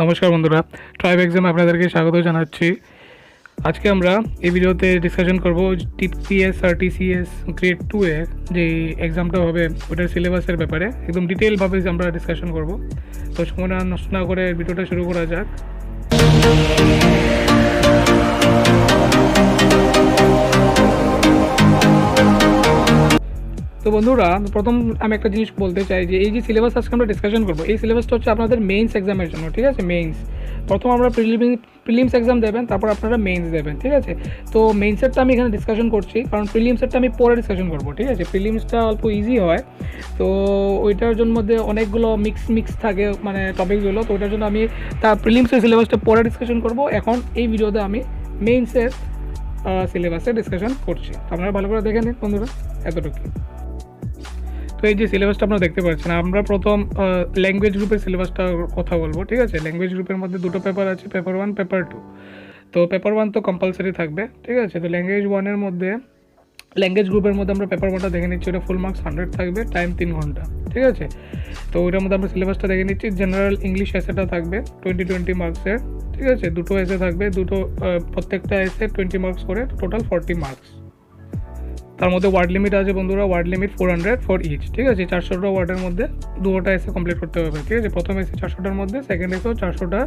নমস্কার বন্ধুরা, tribe exam আপনাদেরকে স্বাগত জানাচ্ছি। আজকে আমরা এই ভিডিওতে ডিসকাশন করব টিপিএস আর টিসিএস গ্রেড 2 এর যে এক্সামটা হবে ওটার সিলেবাসের ব্যাপারে একদম ডিটেলভাবে আমরা ডিসকাশন করব। তো সময় নষ্ট না করে ভিডিওটা শুরু করা যাক। তো বন্ধুরা, প্রথম আমি একটা জিনিস বলতে চাই যে এই যে সিলেবাস আজকে আমরা ডিসকাশন করবো, এই সিলেবাসটা হচ্ছে আপনাদের মেইনস এক্সামের জন্য। ঠিক আছে, মেইনস প্রথম আমরা প্রিলিমস এক্সাম দেবেন, তারপর আপনারা মেইনস দেবেন। ঠিক আছে, তো মেইনসেরটা আমি এখানে ডিসকাশন করছি, কারণ প্রিলিমসেরটা আমি পরে ডিসকাশন করবো। ঠিক আছে, প্রিলিমসটা অল্প ইজি হয়, তো ওইটার জন্য মধ্যে অনেকগুলো মিক্স থাকে মানে টপিকগুলো, তো ওইটার জন্য আমি তার প্রিলিমসের সিলেবাসটা পরে ডিসকাশন করবো। এখন এই ভিডিওতে আমি মেইনসের সিলেবাসের ডিসকাশন করছি, আপনারা ভালো করে দেখে নিন বন্ধুরা, এতটুকু। তো এই যে সিলেবাসটা আপনারা দেখতে পাচ্ছেন, আমরা প্রথম ল্যাঙ্গুয়েজ গ্রুপের সিলেবাসটা কথা বলবো। ঠিক আছে, ল্যাঙ্গুয়েজ গ্রুপের মধ্যে দুটো পেপার আছে, পেপার 1 পেপার 2। তো পেপার 1 তো কম্পালসারি থাকবে। ঠিক আছে, তো ল্যাঙ্গুয়েজ গ্রুপের মধ্যে আমরা পেপার 1টা দেখে নিচ্ছি, ওটা ফুল মার্কস 100 থাকবে, টাইম 3 ঘন্টা। ঠিক আছে, তো ওইটার মধ্যে আমরা সিলেবাসটা দেখে নিচ্ছি। জেনারেল ইংলিশ এসেটা থাকবে 20 মার্কসের। ঠিক আছে, দুটো এসে থাকবে, প্রত্যেকটা এসে 20 মার্কস করে, টোটাল 40 মার্কস। তার মধ্যে ওয়ার্ড লিমিট আছে বন্ধুরা, ওয়ার্ড লিমিট 400 ফর ইচ। ঠিক আছে, 400টা ওয়ার্ডের মধ্যে দুটোটা এসে কমপ্লিট করতে হবে। ঠিক আছে, প্রথম এসে 400টার মধ্যে, সেকেন্ড এসেও 400টা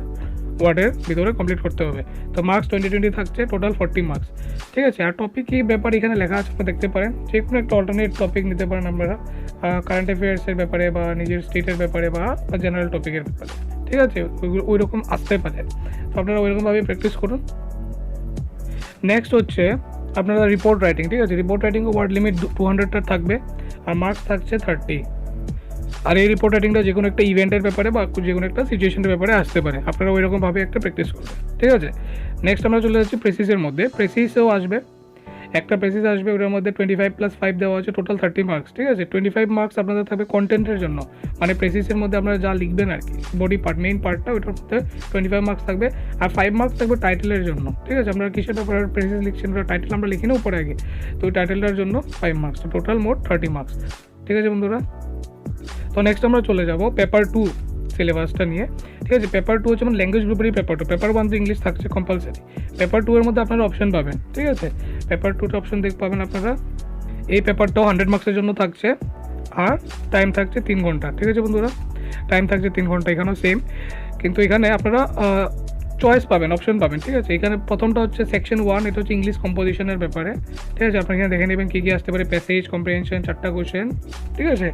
ওয়ার্ডের ভিতরে কমপ্লিট করতে হবে। তো মার্কস 20 থাকছে, টোটাল 40 মার্কস। ঠিক আছে, আর টপিক কী ব্যাপার এখানে লেখা আছে আপনারা দেখতে পারেন, যে কোনো একটা অল্টারনেট টপিক নিতে পারেন আপনারা, কারেন্ট অ্যাফেয়ার্সের ব্যাপারে বা নিজের স্টেটের ব্যাপারে বা জেনারেল টপিকের ব্যাপারে। ঠিক আছে, ওই রকম আসতে পারে, তো আপনারা ওইরকমভাবে প্র্যাকটিস করুন। নেক্সট হচ্ছে আপনারা রিপোর্ট রাইটিং। ঠিক আছে, রিপোর্ট রাইটিংয়ে ওয়ার্ড লিমিট 200টা থাকবে, আর মার্কস থাকছে 30। আর এই রিপোর্ট রাইটিংটা যে কোনো একটা ইভেন্টের ব্যাপারে বা যে কোনো একটা সিচুয়েশনের ব্যাপারে আসতে পারে, আপনারা ওইরকমভাবে একটা প্র্যাকটিস করবেন। ঠিক আছে, নেক্সট আমরা চলে যাচ্ছি প্রেসিসের মধ্যে। প্রেসিসেও আসবে, একটা প্রেসিস আসবে, ওটার মধ্যে 25 + 5 দেওয়া আছে, টোটাল 30 মার্কস। ঠিক আছে, 25 মার্কস আপনাদের থাকবে কন্টেন্টের জন্য, মানে প্রেসিসের মধ্যে আপনারা যা লিখবেন আর কি, বডি পার্ট, মেইন পার্টটা, ওইটার মধ্যে 25 মার্কস থাকবে। আর 5 মার্কস থাকবে টাইটেলের জন্য। ঠিক আছে, আমরা কিসের ব্যাপারে প্রেসিস লিখছেন, ওটা টাইটেল আমরা লিখি না উপরে আগে, তো ওই টাইটেলটার জন্য 5 মার্কস, তো টোটাল মোট 30 মার্কস। ঠিক আছে বন্ধুরা, তো নেক্সট আমরা চলে যাব পেপার 2 সিলেবাসটা নিয়ে। ঠিক আছে, পেপার 2 হচ্ছে মানে ল্যাঙ্গুয়েজ গ্রুপেরই পেপার 2। পেপার 1 তো ইংলিশ থাকছে কম্পালসারি, পেপার 2 এর মধ্যে আপনারা অপশন পাবেন। ঠিক আছে, পেপার 2তে অপশন পাবেন আপনারা। এই পেপারটাও 100 মার্কসের জন্য থাকছে, আর টাইম থাকছে 3 ঘন্টা। ঠিক আছে বন্ধুরা, টাইম থাকছে 3 ঘন্টা, এখানেও সেম, কিন্তু এখানে আপনারা চয়েস পাবেন, অপশন পাবেন। ঠিক আছে, এখানে প্রথমটা হচ্ছে সেকশন 1, এটা হচ্ছে ইংলিশ কম্পোজিশনের ব্যাপারে। ঠিক আছে, আপনারা এখানে দেখে নেবেন কী কী আসতে পারে। প্যাসেজ, কম্প্রিহেনশন, 4টা কোয়েশ্চেন। ঠিক আছে,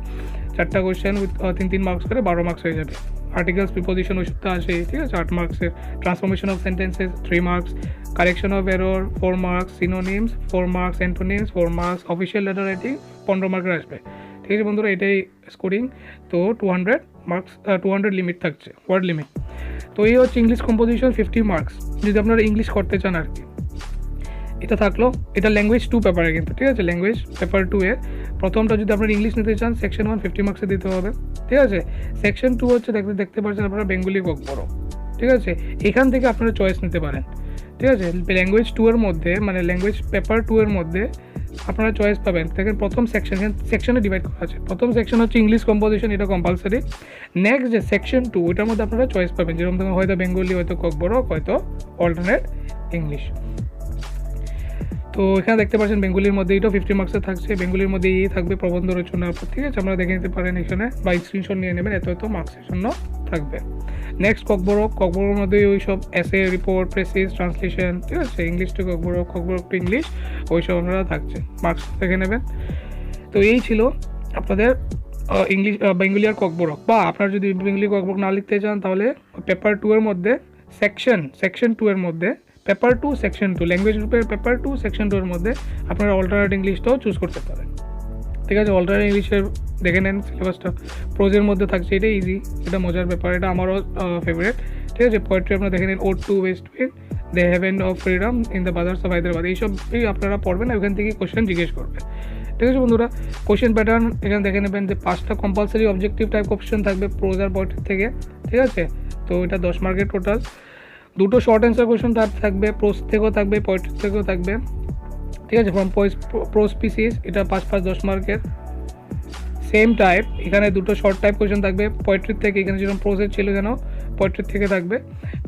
4টা কোয়েশ্চেন উইথ 3 মার্কস করে 12 মার্কস হয়ে যাবে। আর্টিকেলস, প্রিপোজিশন ওষুধটা আছে। ঠিক আছে, 8 মার্কসের। Transformation of sentences 3 marks. Correction of error 4 marks. Synonyms 4 marks. Antonyms 4 marks. Official letter writing 15 মার্কের আসবে। ঠিক আছে বন্ধুরা, এটাই স্কোরিং। তো 200 মার্কস, 200 লিমিট থাকছে, ওয়ার্ড লিমিট। তো এই হচ্ছে ইংলিশ কম্পোজিশন 50 মার্কস, যদি আপনারা ইংলিশ করতে চান আর কি। এটা থাকলো, এটা ল্যাঙ্গুয়েজ 2 পেপারে কিন্তু। ঠিক আছে, ল্যাঙ্গুয়েজ পেপার 2 এর প্রথমটা যদি আপনারা ইংলিশ নিতে চান, সেকশন 1 50 মার্কসে দিতে হবে। ঠিক আছে, সেকশন 2 হচ্ছে দেখতে পাচ্ছেন আপনারা বেঙ্গলি বড়। ঠিক আছে, এখান থেকে আপনারা চয়েস নিতে পারেন। ঠিক আছে, ল্যাঙ্গুয়েজ 2 এর মধ্যে, মানে ল্যাঙ্গুয়েজ পেপার 2 এর মধ্যে আপনারা চয়েস পাবেন। দেখেন প্রথম সেকশনে ডিভাইড করা আছে। প্রথম সেকশন হচ্ছে ইংলিশ কম্পোজিশন, এটা কম্পালসারি। নেক্সট যে সেকশন 2, ওইটার মধ্যে আপনারা চয়েস পাবেন, যেরকম ধরুন হয়তো বেঙ্গলি, হয়তো ককবরক, হয়তো অল্টারনেট ইংলিশ। তো এখানে দেখতে পাচ্ছেন বেঙ্গলির মধ্যে এটাও 50 মার্কসের থাকছে, বেঙ্গলির মধ্যে এই থাকবে প্রবন্ধ রচনা। ঠিক আছে, আপনারা দেখে নিতে পারেন এখানে, বা স্ক্রিনশট নিয়ে নেবেন, এত মার্কসের জন্য থাকবে। নেক্সট ককবরকের মধ্যে ওই সব এসে, রিপোর্ট, প্রেসিস, ট্রান্সলেশন। ঠিক আছে, English to Kokborok to English, ওই সব আপনারা থাকছে, মার্কস দেখে নেবেন। তো এই ছিল আপনাদের ইংলিশ, বেঙ্গলি আর ককবরক। বা আপনারা যদি বেঙ্গলি ককবরক না লিখতে চান, তাহলে পেপার 2 এর মধ্যে সেকশন 2 এর মধ্যে পেপার 2 সেকশন 2, ল্যাঙ্গুয়েজ গ্রুপের পেপার 2 সেকশন 2 এর মধ্যে আপনারা অল্টারনেট ইংলিশটাও চুজ করতে পারেন। ঠিক আছে, অল্টারনেট ইংলিশের দেখে নেন সিলেবাসটা, প্রোজের মধ্যে থাকছে, এটা ইজি, এটা মজার ব্যাপার, এটা আমারও ফেভারিট। ঠিক আছে, পোয়েট্রি আপনারা দেখে নিন, ode to west wind, the heaven of freedom, in the bazaars of Hyderabad, এইসবই আপনারা পড়বেন, ওখান থেকে কোশ্চেন জিজ্ঞেস করবে। ঠিক আছে বন্ধুরা, কোশ্চেন প্যাটার্ন এখানে দেখে নেবেন যে 5টা কম্পালসারি অবজেক্টিভ টাইপ কোশ্চেন থাকবে প্রোজ আর পোয়েট্রি থেকে। ঠিক আছে, তো এটা 10 মার্কের টোটাল। 2টো শর্ট অ্যান্সার কোয়েশ্চেন তার থাকবে, প্রোজ থেকেও থাকবে, পোয়েট্রি থেকেও থাকবে। ঠিক আছে, ফ্রম প্রোজ পিসিস, এটা 5 10 মার্কের। সেম টাইপ এখানে 2টো শর্ট টাইপ কোয়েশ্চেন থাকবে পোয়েট্রি থেকে, এখানে যেরকম প্রোজের ছিল যেন পোয়েট্রি থেকে থাকবে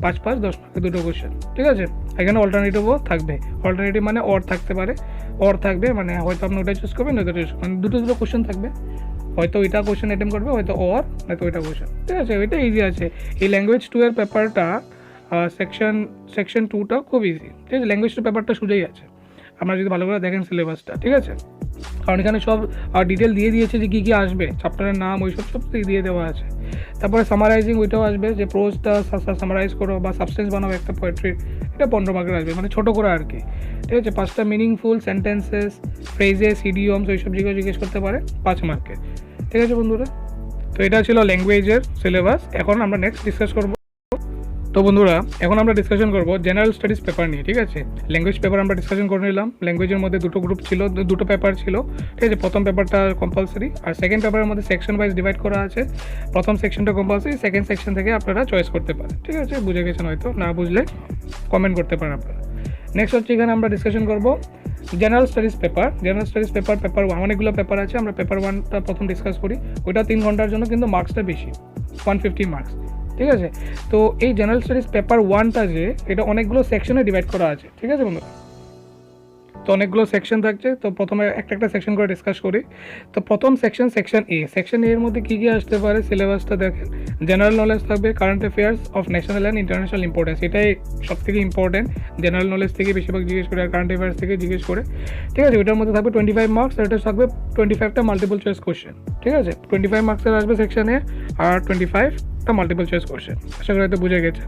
5 10 মার্কের 2টো কোশ্চেন, ঠিক আছে। এখানে অল্টারনেটিভও থাকবে, অল্টারনেটিভ মানে অর থাকতে পারে, অর থাকবে মানে হয়তো আপনি ওটা চুজ করবেন, নয়তো মানে দুটো কোশ্চেন থাকবে, হয়তো ওইটা কোশ্চেন অ্যাটেম্প করবে, হয়তো অর নয়তো ওইটা কোশ্চেন, ঠিক আছে। ওইটা ইজি আছে। এই ল্যাঙ্গুয়েজ 2 এর পেপারটা সেকশন 2টা খুব ইজি, ঠিক আছে। ল্যাঙ্গুয়েজ 2 পেপারটা সোজাই আছে, আপনারা যদি ভালো করে দেখেন সিলেবাসটা, ঠিক আছে। কারণ এখানে সব ডিটেল দিয়ে দিয়েছে যে কী কী আসবে, চ্যাপ্টারের নাম ওইসব সব দিয়ে দেওয়া আছে। তারপরে সামারাইজিং ওইটাও আসবে, যে প্রোজটা সামারাইজ করো বা সাবস্টেন্স বানাও একটা পোয়েট্রির, এটা 15 মার্কের আসবে, মানে ছোটো করে আর কি, ঠিক আছে। 5টা মিনিংফুল সেন্টেন্সেস, ফ্রেজেস, ইডিয়মস ওইসব জিজ্ঞেস করতে পারে 5 মার্কের, ঠিক আছে বন্ধুরা। তো এটা ছিল ল্যাঙ্গুয়েজের সিলেবাস। এখন আমরা নেক্সট ডিসকাস করবো। তো বন্ধুরা এখন আমরা ডিসকাশন করবো জেনারেল স্টাডিজ পেপার নিয়ে, ঠিক আছে। ল্যাঙ্গুয়েজ পেপার আমরা ডিসকাশন করে নিলাম। ল্যাঙ্গুয়েজের মধ্যে 2টো গ্রুপ ছিল, 2টো পেপার ছিল, ঠিক আছে। প্রথম পেপারটা কম্পালসারি, আর সেকেন্ড পেপারের মধ্যে সেকশন ওয়াইজ ডিভাইড করা আছে। প্রথম সেকশনটা কম্পালসারি, সেকেন্ড সেকশন থেকে আপনারা চয়েস করতে পারেন, ঠিক আছে। বুঝে গেছেন হয়তো, না বুঝলে কমেন্ট করতে পারেন আপনারা। নেক্সট হচ্ছে এখানে আমরা ডিসকাশন করবো general studies paper. General studies paper অনেকগুলো পেপার আছে, আমরা পেপার 1টা প্রথম ডিসকাস করি। ওইটা 3 ঘন্টার জন্য, কিন্তু মার্কসটা বেশি, 150 মার্কস, ঠিক আছে। তো এই জেনারেল স্টাডিজ পেপার 1টা যে এটা অনেকগুলো সেকশনে ডিভাইড করা আছে, ঠিক আছে বন্ধুরা। তো অনেকগুলো সেকশন থাকছে, তো প্রথমে একটা সেকশন করে ডিসকাস করি। তো প্রথম সেকশন এ, সেকশন এর মধ্যে কী কী আসতে পারে সিলেবাসটা দেখেন। জেনারেল নলেজ থাকবে, current affairs of national and international importance, এটাই সব থেকে ইম্পর্টেন্ট। জেনারেল নলেজ থেকে বেশিরভাগ জিজ্ঞেস করে, আর কারেন্ট অ্যাফেয়ার্স থেকে জিজ্ঞেস করে, ঠিক আছে। ওইটার মধ্যে থাকবে 25 মার্কস, আর এটা থাকবে 25টা মাল্টিপল চয়েস কোশ্চেন, ঠিক আছে। 25 মার্কসের আসবে সেকশন এ, আর 25টা মাল্টিপল চয়েস কোশ্চেন। আশা করি হয়তো বুঝে গেছে।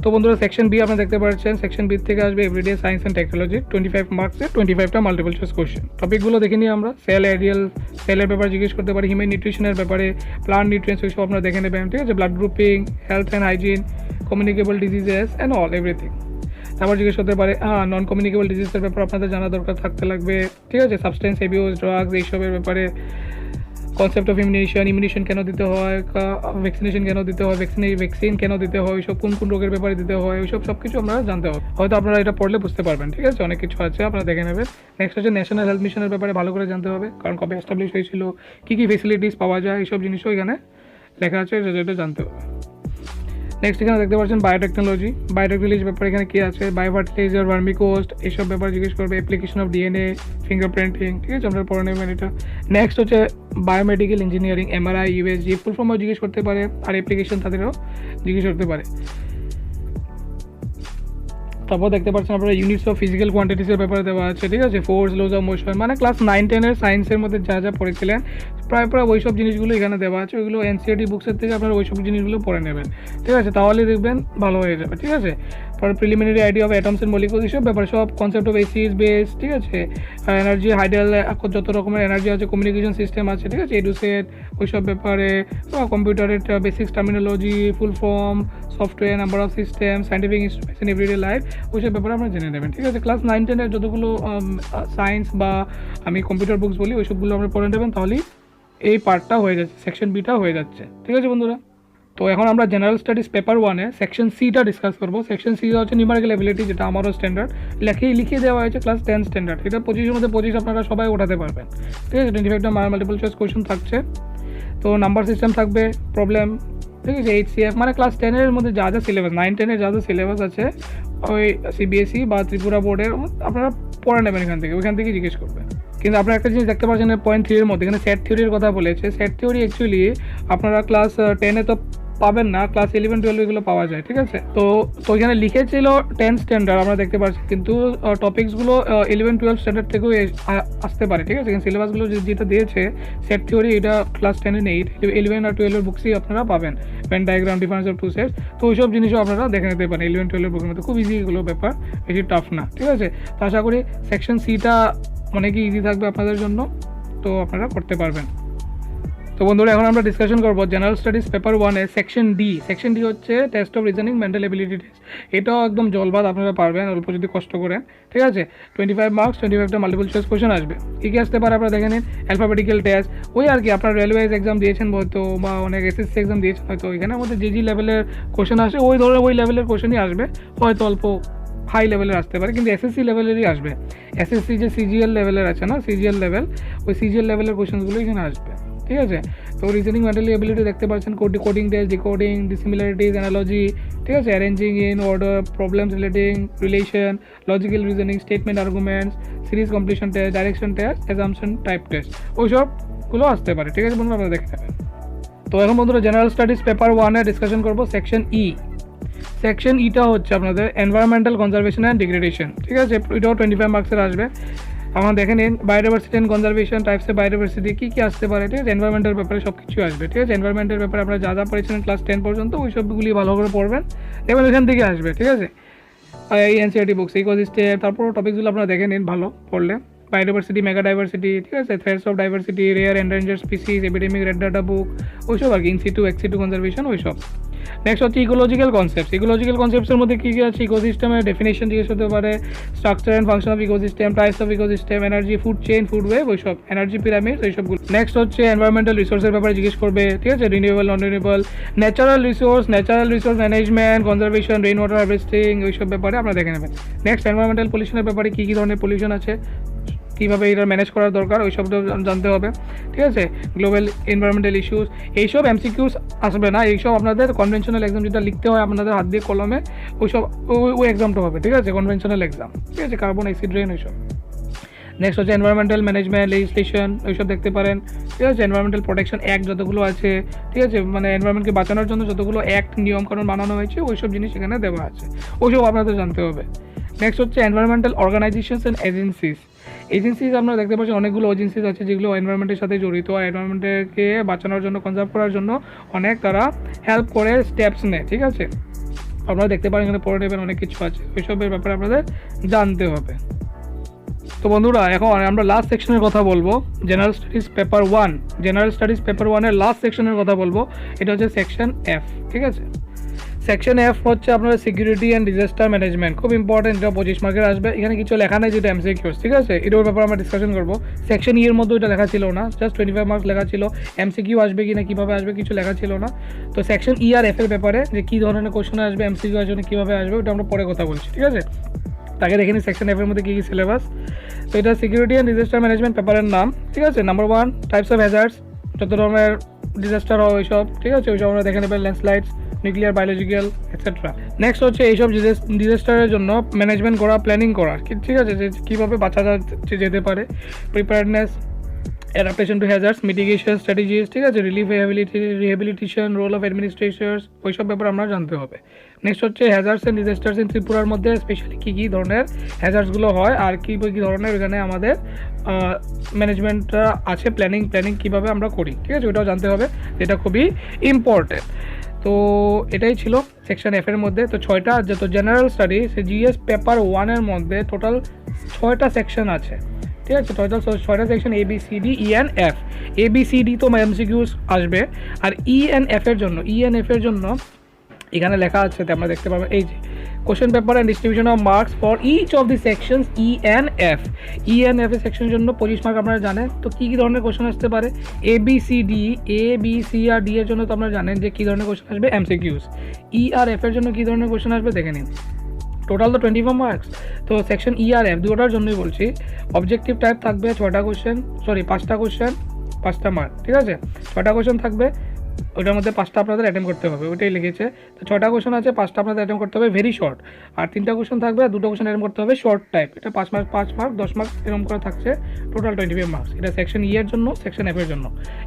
তো বন্ধুরা সেকশন বি আপনারা দেখতে পাচ্ছেন, সেকশন বি থেকে আসবে এভরিডে সায়েন্স অ্যান্ড টেকনোলজি, 25 মার্কসে 25টা মাল্টিপল চয়েস কোশ্চেন। টপিকগুলো দেখে নিই আমরা। সেলের ব্যাপারে জিজ্ঞেস করতে পারি, হিউম্যান নিউট্রিশনের ব্যাপারে, প্লান্ট নিউট্রিয়েন্টস ওইসব আপনারা দেখে নেবেন, ঠিক আছে। Blood grouping, health and hygiene, communicable diseases and all everything. তারপর জিজ্ঞেস করতে পারে নন কমিউনিকেবল ডিজিজের ব্যাপারে আপনাদের জানা দরকার থাকতে লাগবে, ঠিক আছে। সাবস্টেন্স অ্যাবিউজ, ড্রাগস এইসবের ব্যাপারে, কনসেপ্ট অফ ইমিউনেশন কেন দিতে হয়, ভ্যাকসিনেশন কেন দিতে হয়, ভ্যাকসিন কেন দিতে হয়, ওইসব কোন কোন রোগের ব্যাপারে দিতে হয়, ওইসব সব কিছু আপনারা জানতে হবে। হয়তো আপনারা এটা পড়লে বুঝতে পারবেন, ঠিক আছে। অনেক কিছু আছে, আপনারা দেখে নেবেন। নেক্সট হচ্ছে ন্যাশনাল হেলথ মিশনের ব্যাপারে ভালো করে জানতে হবে, কারণ কবে এস্টাবলিশ হয়েছিল, কী কী ফেসিলিটিস পাওয়া যায়, এইসব জিনিসও এখানে লেখা আছে, যেটা জানতে হবে। নেক্সট এখানে দেখতে পাচ্ছেন বায়োটেকনোলজির ব্যাপারে এখানে কী আছে, বায়োফার্টিলাইজার, ভার্মিকোস্ট এইসব ব্যাপারে জিজ্ঞেস করবে, অ্যাপ্লিকেশন অফ ডিএনএ, ফিঙ্গারপ্রিন্টিং, ঠিক আছে, আপনারা পড়ে নেবেন এটা। নেক্সট হচ্ছে বায়োমেডিক্যাল ইঞ্জিনিয়ারিং, এমআরআই, ইউএসজি ফুল ফর্মও জিজ্ঞেস করতে পারে, আর অ্যাপ্লিকেশন তাদেরও জিজ্ঞেস করতে পারে। তারপর দেখতে পাচ্ছেন আপনারা ইউনিটস অফ ফিজিক্যাল কোয়ান্টিটিসের ব্যাপারে দেওয়া আছে, ঠিক আছে। ফোর্স, লজ অফ মোশন, মানে ক্লাস 9-10 সায়েন্সের মধ্যে যা যা পড়েছিলেন প্রায় ওইসব জিনিসগুলো এখানে দেওয়া আছে। ওইগুলো এনসিইআরটি বুকসের থেকে আপনারা ওইসব জিনিসগুলো পড়ে নেবেন, ঠিক আছে, তাহলে দেখবেন ভালো হয়ে যাবে, ঠিক আছে। পরে preliminary idea of atoms and molecules এইসব ব্যাপারে, সব কনসেপ্ট অফ এসিড বেস, ঠিক আছে, এনার্জি, হাইড্রাল, যত রকমের এনার্জি আছে, কমিউনিকেশন সিস্টেম আছে, ঠিক আছে, এডুসেট ওইসব ব্যাপারে, কম্পিউটারের basics terminology, full form, software, number of system, scientific instruments in everyday life, ওইসব ব্যাপারে আপনারা জেনে নেবেন, ঠিক আছে। ক্লাস 9-10 যতগুলো সায়েন্স বা আমি কম্পিউটার বুকস বলি ওইসবগুলো আপনারা পড়ে নেবেন, তাহলেই এই পার্টটা হয়ে যাচ্ছে, সেকশন বিটা হয়ে যাচ্ছে, ঠিক আছে বন্ধুরা। তো এখন আমরা জেনারেল স্টাডিজ পেপার 1-এ সেকশন সিটা ডিসকাস করবো। সেকশন সি হচ্ছে নিউমেরিক্যাল এবিলিটি, যেটা আমারও স্ট্যান্ডার্ড লিখিয়ে দেওয়া হয়েছে ক্লাস 10 স্ট্যান্ডার্ড। এটা 25-এর মধ্যে 25 আপনারা সবাই ওঠাতে পারবেন, ঠিক আছে। 25টা মাল্টিপল চয়েস কোয়েশ্চেন থাকছে, তো নাম্বার সিস্টেম থাকবে, প্রবলেম, ঠিক আছে, HCF, মানে ক্লাস 10-এর মধ্যে যা যা সিলেবাস, 9-10-এর যা যা সিলেবাস আছে ওই সিবিএসই বা ত্রিপুরা বোর্ডের আপনারা পড়ে নেবেন ওইখান থেকে জিজ্ঞেস করবেন। কিন্তু আপনারা একটা জিনিস দেখতে পাচ্ছেন পয়েন্ট 3-এর মধ্যে এখানে সেট থিওরির কথা বলেছে। সেট থিওরি অ্যাকচুয়ালি আপনারা ক্লাস 10-এ তো পাবেন না, ক্লাস 11-12 এগুলো পাওয়া যায়, ঠিক আছে। তো এখানে লিখেছিল 10 স্ট্যান্ডার্ড আমরা দেখতে পাচ্ছি, কিন্তু টপিকসগুলো 11-12 স্ট্যান্ডার্ড থেকেও আসতে পারে, ঠিক আছে। কিন্তু সিলেবাসগুলো যেটা দিয়েছে সেট থিওরি, এটা ক্লাস 10-এ নেই, 11 আর 12-এর বুকসই আপনারা পাবেন, Venn diagram, difference of two sets, তো ওইসব জিনিসও আপনারা দেখে নিতে পারেন 11-12-এর বুকের মধ্যে। খুব ইজি এগুলো ব্যাপার, বেশি টাফ না, ঠিক আছে। তো আশা করি সেকশন সিটা অনেকই ইজি থাকবে আপনাদের জন্য, তো আপনারা করতে পারবেন। তো বন্ধুরা এখন আমরা ডিসকাশন করবো জেনারেল স্টাডিজ পেপার 1-এ সেকশন ডি। সেকশন ডি হচ্ছে test of reasoning, mental ability test. এটাও একদম জলবাদ, আপনারা পারবেন অল্প যদি কষ্ট করেন, ঠিক আছে। 25 মার্কস, 25টা মাল্টিপল চয়েস কোয়েশ্চেন আসবে। কী কী আসতে পারে আপনারা দেখে নিন। অ্যালফাবেটিক্যাল টেস্ট, ওই আর কি আপনার রেলওয়েজ এক্সাম দিয়েছেন হয়তো, বা অনেক এসএসসি এক্সাম দিয়েছেন হয়তো, এখানের মধ্যে যে লেভেলের কোয়েশ্চেন আসে ওই ধরনের ওই লেভেলের কোয়েশ্চেনই আসবে, হয়তো অল্প হাই লেভেলের আসতে পারে, কিন্তু এসএসসি লেভেলেরই আসবে। এসএসসি যে সিজিএল লেভেলের আছে না, সিজিএল লেভেল, ওই সিজিএল লেভেলের কোয়েশ্চেনগুলো এখানে আসবে, ঠিক আছে। তো রিজনিং মেন্টালি এবিলিটি দেখতে পাচ্ছেন, কোডিং টেস্ট, ডিকোডিং, ডিসিমিলারিটিজ, অ্যানালজি, ঠিক আছে, arranging in order, problems relating relation, logical reasoning, statement arguments, series completion test, direction test, assumption type test, ওই সবগুলো আসতে পারে। ঠিক আছে বন্ধুরা, আপনারা দেখে নেবেন। তো এখন বন্ধুরা জেনারেল স্টাডিজ পেপার 1 ডিসকাশন করবো সেকশন ই। সেকশন ইটা হচ্ছে আপনাদের এনভায়রনমেন্টাল কনজারভেশন অ্যান্ড ডিগ্রেডেশন। ঠিক আছে, এটাও 25 মার্কসের আসবে। আমরা দেখে নিন biodiversity and conservation, types of biodiversity কী কী আসতে পারে। ঠিক আছে, এনভায়রনমেন্টের ব্যাপারে সব কিছু আসবে। ঠিক আছে, এনভায়রনমেন্টের ব্যাপারে আপনারা যা যা পড়েছিলেন ক্লাস 10 পর্যন্ত ওই সবগুলি ভালো করে পড়বেন, দেখবেন এখান থেকে আসবে। ঠিক আছে, এই এনসিআরটি বুকস, ইকোসিস্টেম, তারপর টপিকগুলো আপনারা দেখে নিন ভালো পড়লে। বায়োডাইভার্সিটি, মেগা ডাইভার্সিটি, ঠিক আছে, threads of diversity, rare endangered species, epidemic, red data book, ওইসব আর কি, ইনসিটু এক্সিটু কনজারভেশন ওইসব। নেক্সট হচ্ছে ইকোলজিক্যাল কনসেপ্টস। ইকোলজিক্যাল কনসেপ্টসের মধ্যে কী কী আছে, ইকোসিস্টেমের ডেফিনেশন জিজ্ঞেস হতে পারে, structure and function of ecosystem, types of ecosystem, energy, food chain, food web, ওইসব, এনার্জি পিরামিড, ওইসবগুলো। নেক্সট হচ্ছে এনভায়রনমেন্টাল রিসোর্সের ব্যাপারে জিজ্ঞেস করবে। ঠিক আছে, রিনিউয়েবল, নন renewable, natural resource management, conservation, rain water harvesting, ওইসব ব্যাপারে আপনারা দেখে নেবেন। নেক্সট এনভায়রনমেন্টাল পলিউশনের ব্যাপারে কী কী ধরনের পলিউশন আছে, কীভাবে এটা ম্যানেজ করার দরকার, ওই সবটা জানতে হবে। ঠিক আছে, গ্লোবাল এনভায়রনমেন্টাল ইস্যুস, এইসব এমসিকিউস আসবে না, এইসব আপনাদের কনভেনশনাল এক্সাম যেটা লিখতে হয় আপনাদের হাত দিয়ে কলমে, ওইসব ওই এক্সামটা হবে। ঠিক আছে, কনভেনশনাল এক্সাম। ঠিক আছে, কার্বন এক্সিড রেন ওইসব। নেক্সট হচ্ছে এনভায়রনমেন্টাল ম্যানেজমেন্ট, লেজিসলেশন, ওইসব দেখতে পারেন। ঠিক আছে, এনভায়রনমেন্টাল প্রোটেকশন অ্যাক্ট যতগুলো আছে, ঠিক আছে, মানে এনভায়রনমেন্টকে বাঁচানোর জন্য যতগুলো অ্যাক্ট নিয়মকানুন বানানো হয়েছে ওইসব জিনিস এখানে দেওয়া আছে, ওইসব আপনাদের জানতে হবে। নেক্সট হচ্ছে এনভায়রনমেন্টাল অর্গানাইজেশনস অ্যান্ড এজেন্সিস। আপনারা দেখতে পাচ্ছেন অনেকগুলো এজেন্সিস আছে যেগুলো এনভায়রনমেন্টের সাথে জড়িত, আর এনভায়রনমেন্টকে বাঁচানোর জন্য, কনজার্ভ করার জন্য অনেক তারা হেল্প করে, স্টেপস নেয়। ঠিক আছে, আপনারা দেখতে পারেন এখানে পড়ে নেবেন, অনেক কিছু আছে, ওইসবের ব্যাপারে আপনাদের জানতে হবে। তো বন্ধুরা এখন আমরা লাস্ট সেকশনের কথা বলবো, general studies paper 1। General studies paper 1-এর লাস্ট সেকশনের কথা বলবো, এটা হচ্ছে সেকশন এফ। ঠিক আছে, সেকশন এফ হচ্ছে আপনার সিকিউরিটি অ্যান্ড ডিজাস্টার ম্যানেজমেন্ট, খুব ইম্পর্টেন্ট, এটা 25 মার্কের আসবে। এখানে কিছু লেখা নেই যেটা এমসিকিউস। ঠিক আছে, এটার ব্যাপারে আমরা ডিসকাশন করবো। সেকশন ই এর মধ্যে এটা লেখা ছিল না, জাস্ট 25 মার্কস লেখা ছিল, এমসিকিউ আসবে কি না, কীভাবে আসবে, কিছু লেখা ছিল না। তো সেকশন ই আর এফ এর ব্যাপারে যে কী ধরনের কোশ্চেন আসবে, এমসিকিউ আসবে, কীভাবে আসবে, ওটা আমরা পরে কথা বলছি। ঠিক আছে, তাকে দেখে নিই সেকশন এফ এর মধ্যে কী কী সিলেবাস। তো এটা সিকিউরিটি অ্যান্ড ডিজাস্টার ম্যানেজমেন্ট পেপারের নাম। ঠিক আছে, নাম্বার 1 টাইপস অফ হ্যাজার্ডস, যত ধরনের ডিজাস্টার হয় ওইসব। ঠিক আছে, ওইসব আমরা দেখে নেবেন, landslides, nuclear, biological, etcetera. Next হচ্ছে এইসব ডিজাস্টারের জন্য ম্যানেজমেন্ট করা, প্ল্যানিং করা। ঠিক আছে, যে কীভাবে বাঁচা যেতে পারে, preparedness, adaptation to hazards, mitigation strategies. ঠিক আছে, relief, rehabilitation, role of administrators, ওইসব ব্যাপারে আমরা জানতে হবে। নেক্সট হচ্ছে হ্যাজার্ডস অ্যান্ড ডিজাস্টার্স ইন ত্রিপুরার মধ্যে স্পেশালি কী কী ধরনের হ্যাজার্ডসগুলো হয়, আর কী কী ধরনের এখানে আমাদের ম্যানেজমেন্টটা আছে, প্ল্যানিং কীভাবে আমরা করি। ঠিক আছে, ওটাও জানতে হবে, যেটা খুবই ইম্পর্টেন্ট। তো এটাই ছিল সেকশন এফ এর মধ্যে। তো 6টা যত জেনারেল স্টাডি, সে জিএস পেপার 1-এর মধ্যে টোটাল 6টা সেকশন আছে। ঠিক আছে, টোটাল 6টা section, ABCD EN F। ABCD তো এমসিকিউস আসবে, আর ENF এর জন্য এখানে লেখা আছে, আমরা দেখতে পাবো এই যে question paper and distribution of marks for each of the sections ENF এর সেকশনের জন্য 25 মার্ক আপনারা জানেন। তো কী কী ধরনের কোশ্চেন আসতে পারে, ABCD, A B C R D এর জন্য তো আপনারা জানেন যে কী ধরনের কোশ্চেন আসবে, এমসিকিউস। E আর F এর জন্য কী ধরনের কোশ্চেন আসবে দেখে নিন। টোটাল তো 24 মার্কস। তো সেকশন ই আর এফ দুটোটার জন্যই বলছি, অবজেক্টিভ টাইপ থাকবে 5টা কোশ্চেন, 5টা মার্ক। ঠিক আছে, 6টা কোশ্চেন থাকবে, ওইটার মধ্যে 5টা আপনাদের অ্যাটেম্প করতে হবে, ওইটাই লিখেছে। তো 6টা কোশ্চেন আছে, 5টা আপনাদের অ্যাটেম্প করতে হবে ভেরি শর্ট, আর 3টা কোশ্চেন থাকবে, আর 2টো কোশ্চেন অ্যাটেম্প করতে হবে শর্ট টাইপ। এটা 5 মার্ক 10 মার্ক এরকম করে থাকছে, টোটাল 25 মার্কস। এটা সেকশন ই এর জন্য, সেকশন এফ এর জন্য।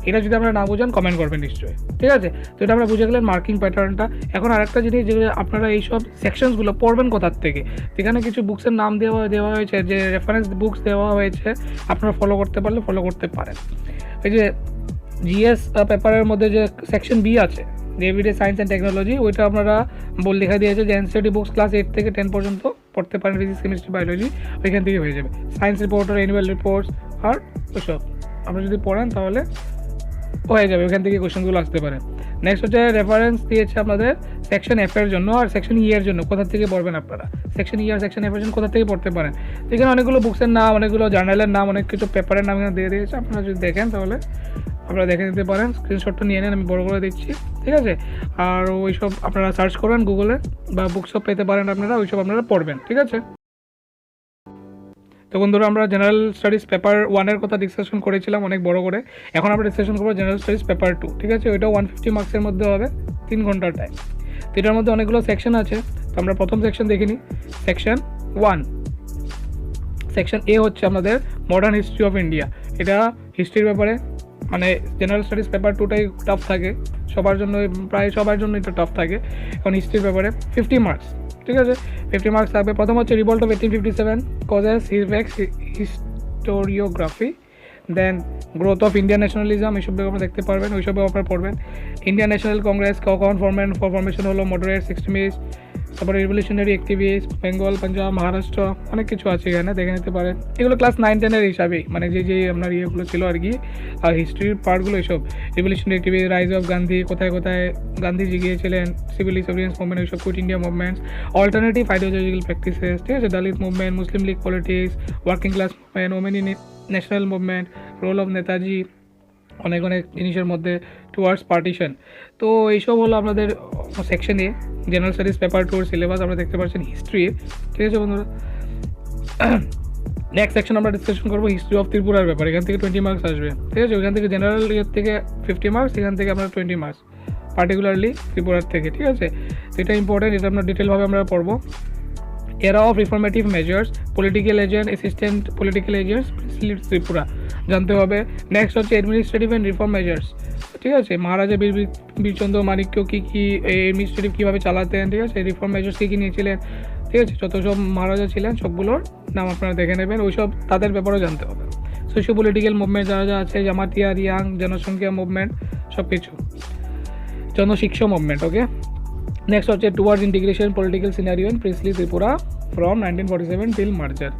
এটা যদি আপনারা না বুঝেন কমেন্ট করবেন নিশ্চয়ই। ঠিক আছে, তো এটা আমরা বুঝে গেলেন মার্কিং প্যাটার্নটা। এখন আরেকটা জিনিস, যেগুলো আপনারা এইসব সেকশনসগুলো পড়বেন কোথার থেকে, এখানে কিছু বুকসের নাম দেওয়া হয়েছে, যে রেফারেন্স বুকস দেওয়া হয়েছে, আপনারা ফলো করতে পারলে ফলো করতে পারেন। এই যে জিএস পেপারের মধ্যে যে সেকশন বি আছে, এভরিডে সায়েন্স অ্যান্ড টেকনোলজি, ওইটা আপনারা লেখা দিয়েছে যে এনসিইআরটি বুকস ক্লাস 8 থেকে 10 পর্যন্ত পড়তে পারেন, ফিজিক্স, কেমিস্ট্রি, বায়োলজি, ওইখান থেকে হয়ে যাবে। সায়েন্স রিপোর্ট আর অ্যানুয়াল রিপোর্টস আর ওইসব আপনারা যদি পড়েন তাহলে হয়ে যাবে, ওইখান থেকে কোশ্চেনগুলো আসতে পারে। নেক্সট হচ্ছে রেফারেন্স দিয়েছে আপনাদের সেকশন এফ এর জন্য আর সেকশন ই এর জন্য, কোথা থেকে পড়বেন আপনারা, সেকশন ই আর সেকশন এফ এর জন্য কোথা থেকে পড়তে পারেন। তো এখানে অনেকগুলো বুকসের নাম, অনেকগুলো জার্নালের নাম, অনেক কিছু পেপারের নাম এখানে দিয়ে দিয়েছে, আপনারা যদি দেখেন তাহলে আপনারা দেখে নিতে পারেন। স্ক্রিনশটটা নিয়ে নেন, আমি বড় করে দিচ্ছি। ঠিক আছে, আর ওইসব আপনারা সার্চ করেন গুগলে, বা বুকশপ পেতে পারেন আপনারা, ওইসব আপনারা পড়বেন। ঠিক আছে, তো বন্ধুরা আমরা জেনারেল স্টাডিজ পেপার 1-এর কথা ডিসকাশন করেছিলাম অনেক বড় করে, এখন আমরা ডিসকাশন করবো জেনারেল স্টাডিজ পেপার 2, ঠিক আছে। ওইটাও 150 মার্কসের মধ্যে হবে, 3 ঘন্টার টাইম। তো এটার মধ্যে অনেকগুলো সেকশন আছে, তো আমরা প্রথম সেকশন দেখে নিই। সেকশন 1, সেকশন এ হচ্ছে আমাদের মডার্ন হিস্ট্রি অফ ইন্ডিয়া। এটা হিস্ট্রির ব্যাপারে, মানে জেনারেল স্টাডিজ পেপার 2টাই টাফ থাকে সবার জন্য, প্রায় সবার জন্য এটা টাফ থাকে। এখন হিস্ট্রির ব্যাপারে 50 মার্কস, ঠিক আছে, 50 মার্কস থাকবে। প্রথম হচ্ছে revolt of 1857, causes, effects, historiography, then growth of Indian nationalism, এইসব আপনারা দেখতে পারবেন, ওইসবও আপনারা পড়বেন। ইন্ডিয়ান ন্যাশনাল কংগ্রেস কখন ফরমেশন হলো, মডারেটস এক্সট্রিমিস্ট, তারপরে রিভলিউশনারি অ্যাক্টিভিস্ট, বেঙ্গল, পাঞ্জাব, মহারাষ্ট্র, অনেক কিছু আছে এখানে, দেখে নিতে পারেন। এগুলো ক্লাস 9-10-এর হিসাবেই, মানে যে আপনার ইয়েগুলো ছিল আর কি, আর হিস্ট্রির পার্টগুলো এইসব revolutionary activist, rise of Gandhi, কোথায় কোথায় গান্ধীজি গিয়েছিলেন, সিভিল ডিসঅবিডিয়েন্স মুভমেন্ট, এইসব, quit India movements, alternative ideological practices, ঠিক আছে, Dalit movement, Muslim League politics, working class movement, women in national movement, role of Netaji, অনেক জিনিসের মধ্যে টুয়ার্ডস পার্টিশন। তো এইসব হলো আপনাদের section A, general studies paper 2 syllabus আমরা দেখতে পাচ্ছেন হিস্ট্রির, ঠিক আছে বন্ধুরা। নেক্সট সেকশন আমরা ডিসকাশন করবো হিস্ট্রি অফ ত্রিপুরার ব্যাপারে, এখান থেকে 20 মার্কস আসবে, ঠিক আছে। ওইখান থেকে জেনারেল ইয়ের থেকে 50 মার্কস, এখান থেকে আমরা 20 মার্কস পার্টিকুলারলি ত্রিপুরার থেকে, ঠিক আছে। তো এটা ইম্পর্টেন্ট, এটা আমরা ডিটেলভাবে আমরা পড়বো। Era of reformative measures, political agent, assistant political agents, Tripura জানতে হবে। নেক্সট হচ্ছে অ্যাডমিনিস্ট্রেটিভ অ্যান্ড রিফর্ম মেজার্স, ঠিক আছে, মহারাজা বীরচন্দ্র মাণিক্য কী অ্যাডমিনিস্ট্রেটিভ কীভাবে চালাতেন, ঠিক আছে, রিফর্ম মেজার্স কী নিয়েছিলেন, ঠিক আছে, যত সব মহারাজা ছিলেন সবগুলোর নাম আপনারা দেখে নেবেন, ওইসব তাদের ব্যাপারেও জানতে হবে। সোশিও পলিটিক্যাল মুভমেন্ট যা আছে, জামাতিয়া, রিয়াং, জনসংখ্যা মুভমেন্ট, সব কিছু, জনশিক্ষা মুভমেন্ট, ওকে। নেক্সট হচ্ছে towards integration political scenario in princely Tripura from 1947 till merger.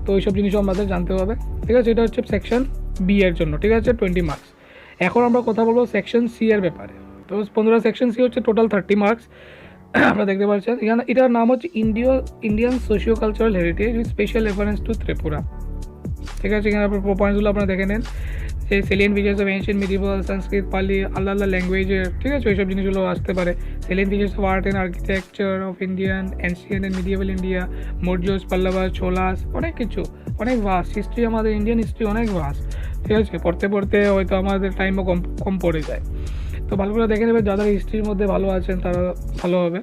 তো এইসব জিনিসও আমাদের জানতে হবে, ঠিক আছে। এটা হচ্ছে সেকশন বি এর জন্য, ঠিক আছে, 20 মার্কস। এখন আমরা কথা বলবো সেকশন সি এর ব্যাপারে। তো 15 সেকশন সি হচ্ছে টোটাল 30 মার্কস। আপনারা দেখতে পাচ্ছেন এখানে, এটার নাম হচ্ছে Indian socio cultural heritage with special reference to Tripura, ঠিক আছে। এখানে আপনার পয়েন্টসগুলো আপনারা দেখে নেন, যে salient features of ancient medieval, Sanskrit, Pali, আলাদা ল্যাঙ্গুয়েজের, ঠিক আছে, ওইসব জিনিসগুলো আসতে পারে। Salient features of art and architecture of Indian ancient and medieval India, Mauryas, Pallavas, Cholas, অনেক কিছু, অনেক ভাস্ট হিস্ট্রি, আমাদের ইন্ডিয়ান হিস্ট্রি অনেক ভাস্ট, ঠিক আছে। পড়তে পড়তে হয়তো আমাদের টাইমও কম পড়ে যায়, তো ভালো করে দেখে নেবে, যারা হিস্ট্রির মধ্যে ভালো আছেন তারা ভালো হবে।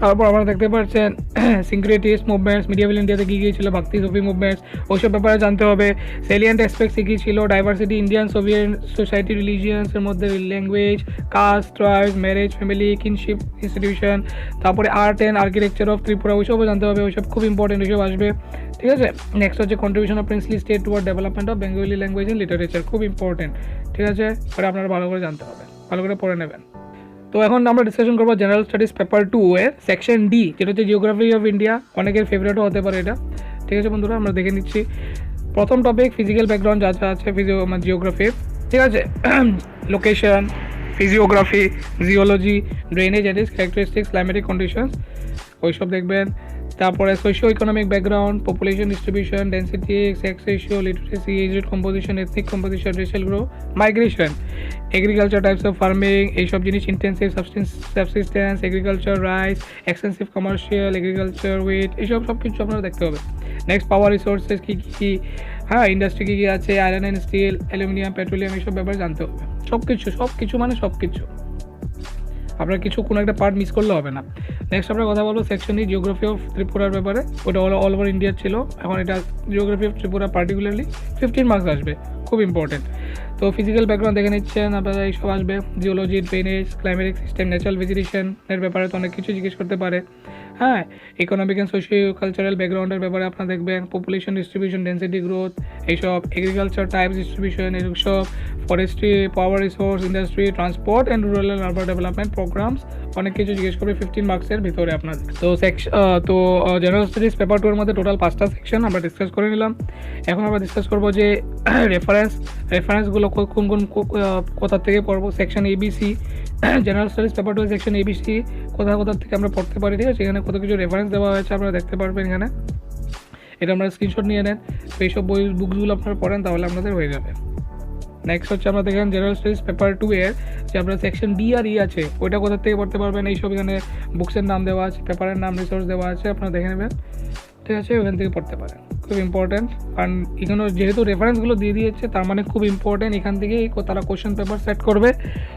তারপর আমরা দেখতে পাচ্ছেন সিনক্রেটিস্ট মুভমেন্টস, মিডিয়েভাল ইন্ডিয়াতে কী কী ছিল, ভক্তি সুফি মুভমেন্টস, ওইসব ব্যাপারে জানতে হবে। সেলিয়েন্ট অ্যাসপেক্টস কী কী ছিল, ডাইভার্সিটি, ইন্ডিয়ান সোভিয়েত সোসাইটি, রিলিজিয়ান্সের মধ্যে language, caste, tribes, marriage, family, kinship institution, তারপরে art and architecture of Tripura, ওইসবও জানতে হবে, ওইসব খুব ইম্পর্টেন্ট, ওইসব আসবে, ঠিক আছে। নেক্সট হচ্ছে contribution of princely state toward development of Bengali language and literature, খুব ইম্পর্টেন্ট, ঠিক আছে, পরে আপনারা ভালো করে জানতে হবে, ভালো করে পড়ে নেবেন। তো এখন আমরা ডিসকাশন করবো জেনারেল স্টাডিজ পেপার 2 এর সেকশন ডি, যেটা হচ্ছে জিওগ্রাফি অফ ইন্ডিয়া, অনেকের ফেভারিটও হতে পারে এটা, ঠিক আছে বন্ধুরা। আমরা দেখে নিচ্ছি প্রথম টপিক ফিজিক্যাল ব্যাকগ্রাউন্ড যা যা আছে জিওগ্রাফির, ঠিক আছে, location, physiography, geology, drainage and its characteristics, climatic conditions, ওইসব দেখবেন। তারপরে socio economic background, population distribution, density, sex ratio, literacy, age composition, ethnic composition, racial grow, migration, agriculture, types of farming, এইসব জিনিস, intensive subsistence agriculture, rice, extensive commercial agriculture, with, এইসব সব কিছু আপনারা দেখতে হবে। নেক্সট পাওয়ার রিসোর্সেস কী, হ্যাঁ, ইন্ডাস্ট্রি কী আছে, iron and steel, aluminium, petroleum, এইসব ব্যাপারে জানতে হবে, সব কিছু মানে সব কিছু, আপনার কোনো একটা পার্ট মিস করলে হবে না। নেক্সট আমরা কথা বলবো সেকশন ই জিওগ্রাফি অফ ত্রিপুরার ব্যাপারে, ওটা অল ওভার ইন্ডিয়ার ছিল, এখন এটা geography of Tripura particularly 15 marks আসবে, খুব ইম্পর্টেন্ট। তো ফিজিক্যাল ব্যাকগ্রাউন্ড দেখে নিচ্ছেন আপনারা, এইসব আসবে, geology, drainage, climatic system, natural ভেজিটেশনের ব্যাপারে তো অনেক কিছু জিজ্ঞেস করতে পারে, হ্যাঁ, ইকোনমিক অ্যান্ড সোশিও কালচারাল ব্যাকগ্রাউন্ডের ব্যাপারে আপনারা দেখবেন, পপুলেশন ডিস্ট্রিবিউশন, ডেন্সিটি গ্রোথ, এইসব, এগ্রিকালচার টাইপস ডিস্ট্রিবিউশন, এইসব, forestry, power resource, industry, transport and rural and urban development programs, অনেক কিছু জিজ্ঞেস করবে 15 মার্কসের ভিতরে আপনাদের। তো জেনারেল স্টাডিজ পেপার 2 এর মধ্যে টোটাল 5টা সেকশন আমরা ডিসকাস করে নিলাম। এখন আমরা ডিসকাস করবো যে রেফারেন্সগুলো কোন কোথা থেকে পড়বো। Section ABC, general studies paper 2 section ABC কোথা থেকে আমরা পড়তে পারি, ঠিক আছে, এখানে কত কিছু রেফারেন্স দেওয়া হয়েছে আপনারা দেখতে পারবেন এখানে, এটা আমরা স্ক্রিনশট নিয়ে নেন, তো এইসব বুকসগুলো আপনারা পড়েন, তাহলে আপনাদের হয়ে যাবে। নেক্সট হচ্ছে আমরা দেখেন জেনারেল স্টাডিজ পেপার 2 এর যে আপনার সেকশন ডি আর ই আছে, ওইটা কোথা থেকে পড়তে পারবেন, এইসব এখানে বুকসের নাম দেওয়া আছে, পেপারের নাম, রিসোর্স দেওয়া আছে, আপনারা দেখে নেবেন। ঠিক আছে, ওখান থেকে পড়তে পারেন, খুব ইম্পর্ট্যান্ট। কারণ এখানে যেহেতু রেফারেন্সগুলো দিয়ে দিয়েছে তার মানে খুব ইম্পর্ট্যান্ট, এখান থেকেই তারা কোশ্চেন পেপার সেট করবে,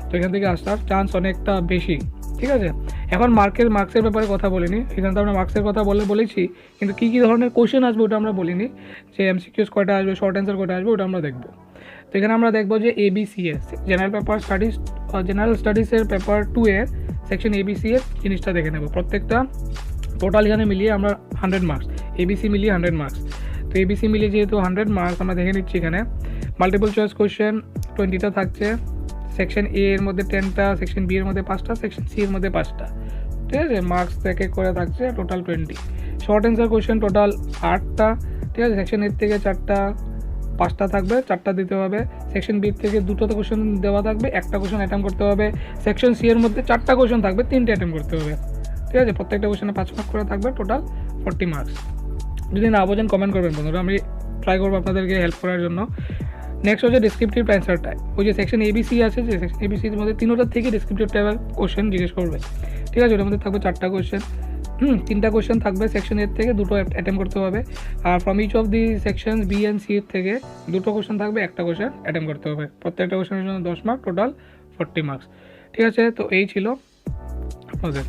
তো এখান থেকে আসার চান্স অনেকটা বেশি। ঠিক আছে, এখন মার্কসের ব্যাপারে কথা বলিনি, এখানে তো আমরা মার্কসের কথা বলেছি, কিন্তু কী ধরনের কোশ্চেন আসবে ওটা আমরা বলিনি, যে এমসিকিউস কয়টা আসবে, শর্ট অ্যান্সার কয়টা আসবে, ওটা আমরা দেখবো। তো এখানে আমরা দেখবো যে ABCS জেনারেল স্টাডিজের পেপার 2 এর সেকশন ABCS জিনিসটা দেখে নেব। প্রত্যেকটা টোটাল এখানে মিলিয়ে আমরা 100 মার্কস, ABC মিলিয়ে 100 মার্কস। তো ABC মিলিয়ে যেহেতু 100 মার্কস আমরা দেখে নিচ্ছি, এখানে মাল্টিপল চয়েস কোশ্চেন 20টা থাকছে, সেকশন A এর মধ্যে 10টা, সেকশন B এর মধ্যে 5টা, সেকশন C এর মধ্যে 5টা। ঠিক আছে, মার্কস এক এক করে থাকছে, total 20। Short answer question total 8টা। ঠিক আছে, সেকশন A থেকে 4টা, 5টা থাকবে, 4টা দিতে হবে। সেকশন B থেকে 2টো কোশ্চেন দেওয়া থাকবে, একটা কোশ্চেন অ্যাটেম্প করতে হবে। সেকশন C এর মধ্যে 4টা কোশ্চেন থাকবে, 3টে অ্যাটেম্প করতে হবে। ঠিক আছে, প্রত্যেকটা কোশ্চেনে 5 মার্ক করে থাকবে, টোটাল 40 মার্কস। যদি না বোঝেন কমেন্ট করবেন বন্ধুরা, আমি ট্রাই করবো আপনাদেরকে হেল্প করার জন্য। নেক্সট হচ্ছে ডিসক্রিপটিভ অ্যান্সার টাইপ। ওই যে সেকশন ABC আছে, যে সেকশন ABCর মধ্যে 3টার থেকে ডিসক্রিপটিভ টাইপের কোশ্চেন জিজ্ঞেস করবে। ঠিক আছে, ওটার মধ্যে থাকবে 4টা কোশ্চেন, 3টা কোশ্চেন থাকবে সেকশন A থেকে, 2টো অ্যাটেম্প করতে হবে। আর from each of the section B and C থেকে 2টো কোশ্চেন থাকবে, একটা কোশ্চেন অ্যাটেম্প করতে হবে। প্রত্যেকটা কোশ্চেনের জন্য 10 মার্ক, টোটাল 40 মার্কস। ঠিক আছে, তো এই ছিল আপনাদের।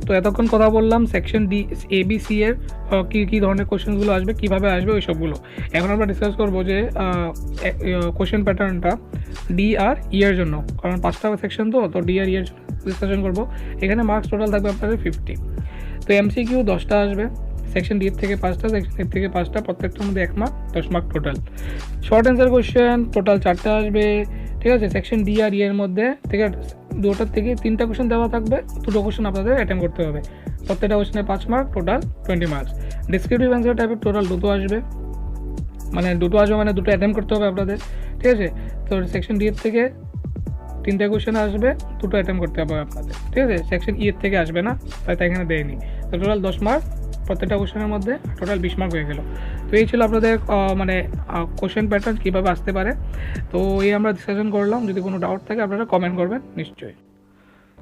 তো এতক্ষণ কথা বললাম সেকশন ABC এর কী ধরনের কোশ্চেনগুলো আসবে, কীভাবে আসবে, ওই সবগুলো। এখন আমরা ডিসকাস করবো যে কোশ্চেন প্যাটার্নটা D আর E এর জন্য, কারণ 5টা সেকশন তো D আর E এর জন্য ডিসকাশন করবো। এখানে মার্কস টোটাল থাকবে আপনাদের 50। তো MCQ 10টা আসবে, সেকশন D থেকে 5টা, সেকশন A থেকে 5টা, প্রত্যেকটার মধ্যে 1 mark, 10 mark total. Short answer question total 4টা আসবে। ঠিক আছে, সেকশন D আর E এর মধ্যে থেকে 2টার থেকে 3টা কোশ্চেন দেওয়া থাকবে, 2টো কোশ্চেন আপনাদের অ্যাটেম্প করতে হবে। প্রত্যেকটা কোশ্চেনে 5 mark, total 20 marks. Descriptive answer টাইপের টোটাল 2টো আসবে, মানে 2টো অ্যাটেম্প করতে হবে আপনাদের। ঠিক আছে, তো সেকশন D এর থেকে 3টে কোশ্চেন আসবে, 2টো অ্যাটেম্প করতে হবে আপনাদের। ঠিক আছে, সেকশন E এর থেকে আসবে না, তাই এখানে দেয়নি। তো টোটাল 10 মার্ক প্রত্যেকটা কোশ্চেনের মধ্যে, টোটাল 20 মার্ক হয়ে গেল। তো এই ছিল আপনাদের মানে কোশ্চেন প্যাটার্ন কীভাবে আসতে পারে। তো এই আমরা ডিসকাশন করলাম, যদি কোনো ডাউট থাকে আপনারা কমেন্ট করবেন নিশ্চয়ই।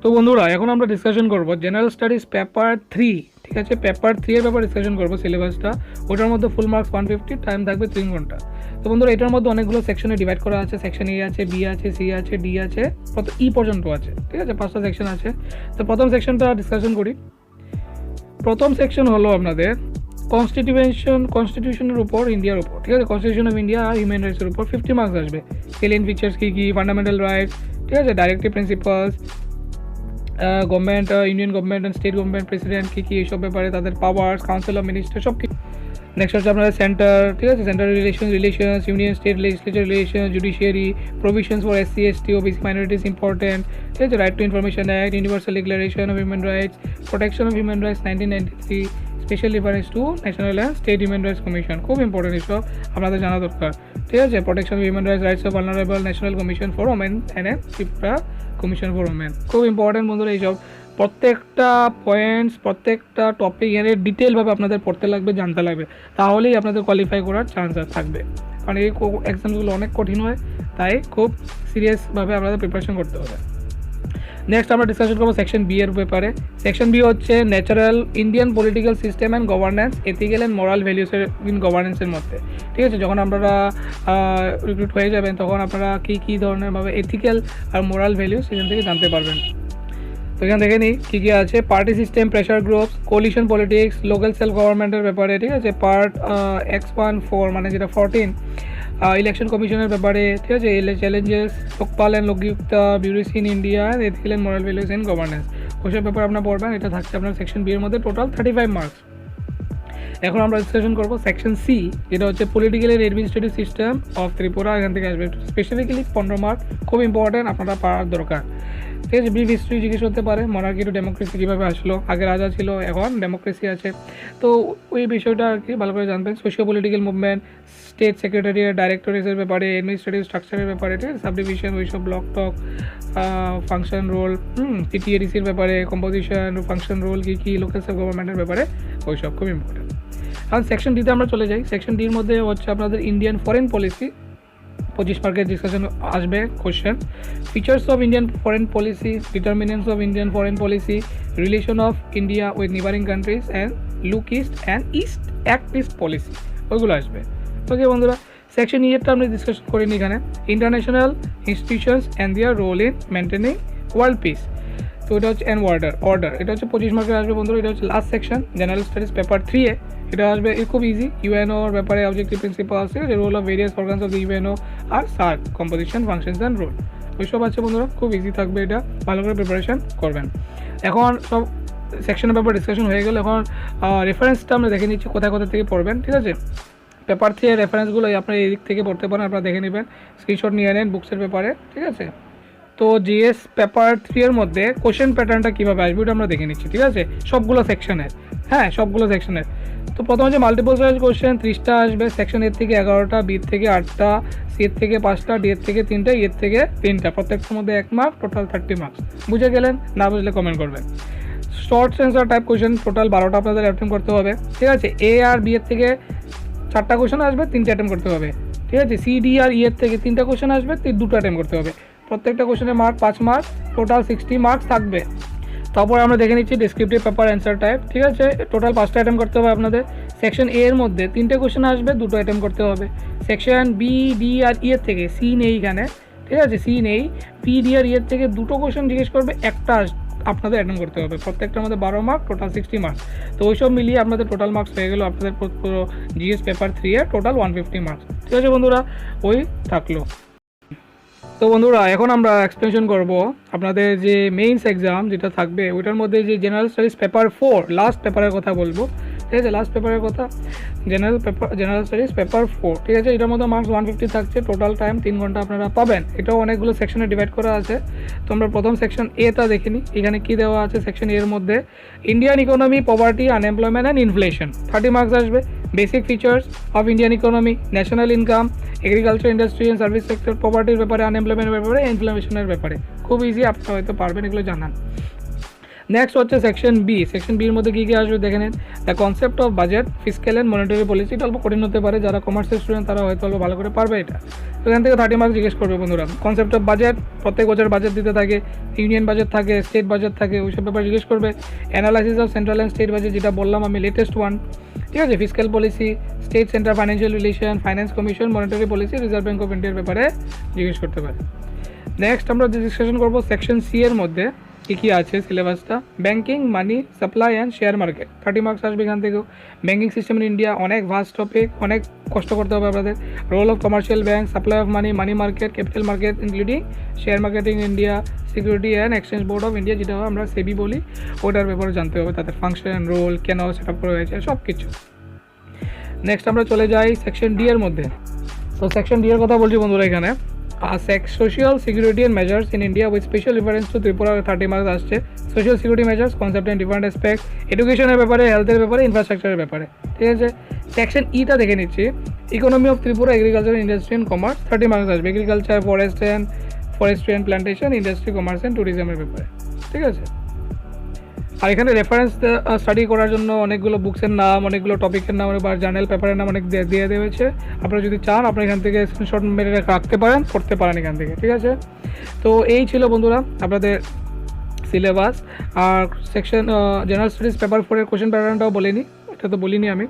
তো বন্ধুরা, এখন আমরা ডিসকাশন করবো জেনারেল স্টাডিজ পেপার 3। ঠিক আছে, পেপার 3 এর ব্যাপারে ডিসকাশন করবো সিলেবাসটা। ওটার মধ্যে ফুল মার্কস 150, টাইম থাকবে 3 ঘন্টা। তো বন্ধুরা, এটার মধ্যে অনেকগুলো সেকশনে ডিভাইড করা আছে। সেকশন A আছে, B আছে, C আছে, D আছে, কত E পর্যন্ত আছে। ঠিক আছে, 5টা সেকশন আছে। তো প্রথম সেকশনটা ডিসকাশন করি। প্রথম সেকশন হলো আপনাদের কনস্টিটিউশনের উপর, ইন্ডিয়ার উপর। ঠিক আছে, কনস্টিটিউশন অফ ইন্ডিয়া আর হিউম্যান রাইটসের উপর 50 মার্কস আসবে। সেলিয়েন্ট ফিচার্স কী, ফান্ডামেন্টাল রাইটস, ঠিক আছে, directive principles, government, union government and state government president কী এইসব ব্যাপারে, তাদের পাওয়ার্স, কাউন্সিল অফ মিনিস্টার, সব কিছু। নেক্সট হচ্ছে আপনাদের সেন্টার। ঠিক আছে, centre relations, union state legislature relations, judiciary, provisions for SC ST OBC minorities important. ঠিক আছে, right two information act, universal declaration of human rights, protection of human rights 1993, special reference two national and state human rights commission. খুব important, এসব আপনাদের জানা দরকার। ঠিক আছে, protection of human rights of vulnerable, national commission for women and Tripura commission for women. খুব important বন্ধুরা, এইসব প্রত্যেকটা পয়েন্টস, প্রত্যেকটা টপিক এর ডিটেলভাবে আপনাদের পড়তে লাগবে, জানতে লাগবে, তাহলেই আপনাদের কোয়ালিফাই করার চান্স থাকবে। কারণ এই এক্সামগুলো অনেক কঠিন হয়, তাই খুব সিরিয়াসভাবে আপনাদের প্রিপারেশন করতে হবে। নেক্সট আমরা ডিসকাশন করবো সেকশন B এর ব্যাপারে। সেকশন B হচ্ছে natural Indian political system and governance, ethical and moral ভ্যালুসের ইন গভর্নেন্সের মধ্যে। ঠিক আছে, যখন আপনারা রিক্রুট হয়ে যাবেন তখন আপনারা কী ধরনেরভাবে এথিক্যাল আর মোরাল ভ্যালুস সেখান থেকে জানতে পারবেন। তো এখানে দেখে নিই কী আছে। Party system, pressure groups, collision politics, local self গভর্নমেন্টের ব্যাপারে। ঠিক আছে, পার্ট X14 মানে যেটা 14, ইলেকশন কমিশনের ব্যাপারে। ঠিক আছে, challenges, Lokpal and Lokayukta, bureaucracy in India, ethical and moral values in governance, ওইসব ব্যাপারে আপনার পড়বেন। এটা থাকছে আপনার সেকশন B এর মধ্যে, টোটাল 35 মার্কস। এখন আমরা ডিসকাশন করবো সেকশন C, যেটা হচ্ছে political and administrative system of Tripura. এখান থেকে আসবে স্পেসিফিক্যালি 15 মার্ক, খুব ইম্পর্টেন্ট, আপনারা পাওয়ার দরকার। ঠিক আছে, ব্রিফ হিস্ট্রি জিজ্ঞেস করতে পারে, মনার্কি টু ডেমোক্রেসি কীভাবে আসলো, আগে রাজা ছিল এখন ডেমোক্রেসি আছে, তো ওই বিষয়টা আর কি ভালো করে জানবেন। Socio political movement, state secretariat, ডাইরেক্টরেটের ব্যাপারে, অ্যাডমিনিস্ট্রেটিভ স্ট্রাকচারের ব্যাপারে। ঠিক আছে, সাবডিভিশন, ওইসব ব্লক টক, ফাংশন রোল, TTADCর ব্যাপারে, কম্পোজিশন, ফাংশন রোল কী, লোকাল সেলফ গভর্নমেন্টের ব্যাপারে, ওইসব খুব ইম্পর্টেন্ট। আর সেকশন ডিতে আমরা চলে যাই। সেকশন ডির মধ্যে হচ্ছে আপনাদের ইন্ডিয়ান ফরেন পলিসি, 25 মার্কের ডিসকাশন আসবে question. Features of Indian foreign policy, determinants of Indian foreign policy, relation of India with neighbouring countries and look east and east act east policy, ওইগুলো আসবে। ওকে বন্ধুরা, সেকশন ইয়েরটা আমরা ডিসকাশন করিনি এখানে, international institutions and their role in maintaining world peace. তো এটা হচ্ছে and order, এটা হচ্ছে 25 মার্কের আসবে বন্ধুরা। এটা হচ্ছে last section, general studies paper 3 এ এটা আসবে। খুব ইজি, ইউএনওর ব্যাপারে অবজেক্টিভ প্রিন্সিপাল আছে, role of various organs of the UNO আর SAARC, composition, functions and role, ওইসব আছে বন্ধুরা। খুব ইজি থাকবে, এটা ভালো করে প্রিপারেশন করবেন। এখন সব সেকশনের ব্যাপারে ডিসকাশন হয়ে গেল, এখন রেফারেন্সটা আমরা দেখে নিচ্ছি কোথায় কোথা থেকে পড়বেন, ঠিক আছে। পেপার 3 এর রেফারেন্সগুলো আপনারা এই দিক থেকে পড়তে পারেন, আপনারা দেখে নেবেন, স্ক্রিনশট নিয়ে নেন বুকসের ব্যাপারে, ঠিক আছে। তো জিএস পেপার 3 এর মধ্যে কোশ্চেন প্যাটার্নটা কীভাবে আসবে ওটা আমরা দেখে নিচ্ছি, ঠিক আছে, সবগুলো সেকশনের। হ্যাঁ, সবগুলো সেকশনের। তো প্রথম হচ্ছে মাল্টিপল চয়েস কোশ্চেন 30টা আসবে, সেকশন এর থেকে 11টা, বি থেকে 8টা, সি এর থেকে 5টা, ডি এর থেকে 3টা, এর থেকে 3টা, প্রত্যেকটার মধ্যে 1 মার্ক, টোটাল 30 মার্কস। বুঝে গেলেন? না বুঝলে কমেন্ট করবেন। Short answer type question total 12টা আপনাদের অ্যাটেম্প করতে হবে, ঠিক আছে। এ আর বি এর থেকে 4টা কোশ্চেন আসবে, 3টে অ্যাটেম্প করতে হবে, ঠিক আছে। সি ডি আর ই এর থেকে 3টা কোশ্চেন আসবে, 2টো অ্যাটেম্প করতে হবে। প্রত্যেকটা কোশ্চেনের মার্ক 5 মার্ক, টোটাল 60 মার্কস থাকবে। তারপর আমরা দেখে নিচ্ছি ডেসক্রিপটিভ পেপার অ্যান্সার টাইপ, ঠিক আছে। টোটাল 5টা অ্যাটেম্প করতে হবে আপনাদের। সেকশন এ এর মধ্যে 3টে কোশ্চেন আসবে, 2টো অ্যাটেম্প করতে হবে। সেকশন বি, ডি আর ই এর থেকে, সি নেই এখানে, ঠিক আছে, সি নেই, বি, ডি আর ই এর থেকে 2টো কোশ্চেন জিজ্ঞেস করবে, একটা আপনাদের অ্যাটেম্প করতে হবে। প্রত্যেকটার মধ্যে 12 মার্ক, টোটাল 60 মার্কস। তো ওইসব মিলিয়ে আপনাদের টোটাল মার্কস হয়ে গেল আপনাদের পুরো জিএস পেপার 3 এর টোটাল 150 মার্কস, ঠিক আছে বন্ধুরা, ওই থাকলো। তো বন্ধুরা, এখন আমরা এক্সপ্লেনেশন করব আপনাদের যে মেইনস এক্সাম যেটা থাকবে ওইটার মধ্যে যে জেনারেল স্টাডিজ পেপার 4 লাস্ট পেপারের কথা বলবো, ঠিক আছে। লাস্ট পেপারের কথা, জেনারেল স্টাডিজ পেপার 4, ঠিক আছে। এটার মধ্যে মার্কস 150 থাকছে, টোটাল টাইম 3 ঘন্টা আপনারা পাবেন। এটাও অনেকগুলো সেকশনে ডিভাইড করা আছে। তো আমরা প্রথম সেকশন এটা দেখে নিই, এখানে কী দেওয়া আছে সেকশন এর মধ্যে। Indian economy, poverty, unemployment and inflation, 30 marks আসবে। Basic features of Indian economy, national income, agriculture, industry and service sector, পভার্টির ব্যাপারে, আনএমপ্লয়মেন্টের ব্যাপারে, ইনফ্লেশনের ব্যাপারে। খুব ইজি, আপনারা হয়তো পারবেন, এগুলো জানান। নেক্সট হচ্ছে সেকশন বি। সেকশন বির মধ্যে কী কী আসবে দেখে নেন। The concept of budget, fiscal and monetary policy, এটা অল্প কঠিন হতে পারে, যারা কমার্সের স্টুডেন্ট তারা হয়তো অল্প ভালো করে পারবে এটা। তো এখান থেকে 30 মার্কস জিজ্ঞেস করবে বন্ধুরা। কনসেপ্ট অফ বাজেট, প্রত্যেক বছর বাজেট দিতে থাকে, ইউনিয়ন বাজেট থাকে, স্টেট বাজেট থাকে, ওইসব ব্যাপারে জিজ্ঞেস করবে। Analysis of central and state budget, যেটা বললাম আমি লেটেস্ট ওয়ান, ঠিক আছে। Fiscal policy, state centre financial relation, finance commission, monetary policy, reserve bank of ইন্ডিয়ার ব্যাপারে জিজ্ঞেস করতে পারে। নেক্সট আমরা ডিসকাশন করবো সেকশন সি এর মধ্যে কী কী আছে সিলেবাসটা। Banking, money supply and share market, 30 marks আসবে এখান থেকেও। ব্যাঙ্কিং সিস্টেম ইন ইন্ডিয়া, অনেক ভাস্ট টপিক, অনেক কষ্ট করতে হবে আপনাদের। Role of commercial bank, supply of money, money market, capital market including share marketing India, security and exchange board of India, যেটা আমরা সেবি বলি, ওটার ব্যাপারে জানতে হবে, তাদের ফাংশন, রোল, কেন সেট আপ করা হয়েছে, সব কিছু। নেক্সট আমরা চলে যাই সেকশন ডি এর মধ্যে। তো সেকশন ডি এর কথা বলছি বন্ধুরা এখানে। Social security and measures in India with special reference to Tripura, 30 marks আসছে। Social security measures, concept and different aspect, এডুকেশনের ব্যাপারে, হেলথের ব্যাপারে, ইনফ্রাস্ট্রাকচারের ব্যাপারে, ঠিক আছে। সেকশন ইটা দেখে নিচ্ছি। Economy of Tripura, agriculture, industry and commerce, 30 marks আসবে। Agriculture, forestry and plantation, industry, commerce and ট্যুরিজমের ব্যাপারে, ঠিক আছে। আর এখানে রেফারেন্স স্টাডি করার জন্য অনেকগুলো বুকসের নাম, অনেকগুলো টপিকের নাম বা জার্নাল পেপারের নাম অনেক দিয়ে হয়েছে। আপনারা যদি চান আপনারা এখান থেকে স্ক্রিনশট মেরে রাখতে পারেন, পড়তে পারেন এখান থেকে, ঠিক আছে। তো এই ছিল বন্ধুরা আপনাদের সিলেবাস। আর সেকশন জেনারেল স্টাডিজ পেপার 4 এর কোশ্চেন প্যাটার্নটাও বলিনি, এটা তো বলিনি আমি,